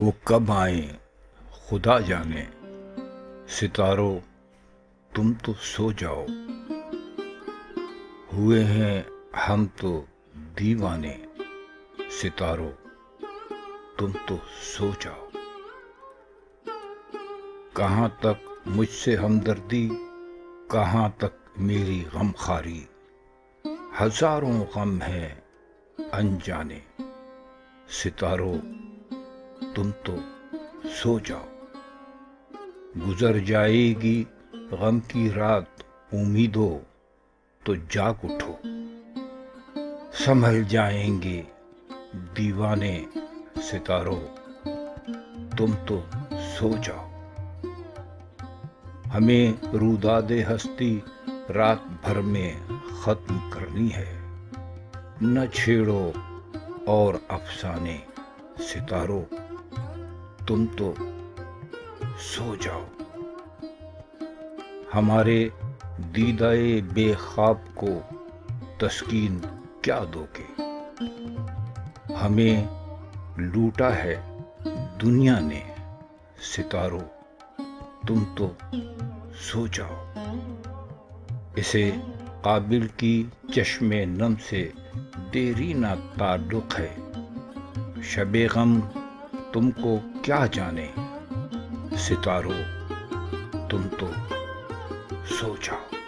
وہ کب آئیں خدا جانے، ستاروں تم تو سو جاؤ، ہوئے ہیں ہم تو دیوانے، ستاروں تم تو سو جاؤ۔ کہاں تک مجھ سے ہمدردی، کہاں تک میری غم خواری، ہزاروں غم ہے انجانے، ستاروں تم تو سو جاؤ۔ گزر جائے گی غم کی رات امیدوں، تو جاگ اٹھو، سنبھل جائیں گے دیوانے، ستاروں تم تو سو جاؤ۔ ہمیں روداد ہستی رات بھر میں ختم کرنی ہے، نہ چھیڑو اور افسانے، ستاروں تم تو سو جاؤ۔ ہمارے دیدہ بے خواب کو تسکین کیا دو گے، ہمیں لوٹا ہے دنیا نے، ستاروں تم تو سو جاؤ۔ اسے قابل کی چشم نم سے دیرینہ تعلق ہے، شب غم تم کو کیا جانے، ستاروں تم تو سو جاؤ۔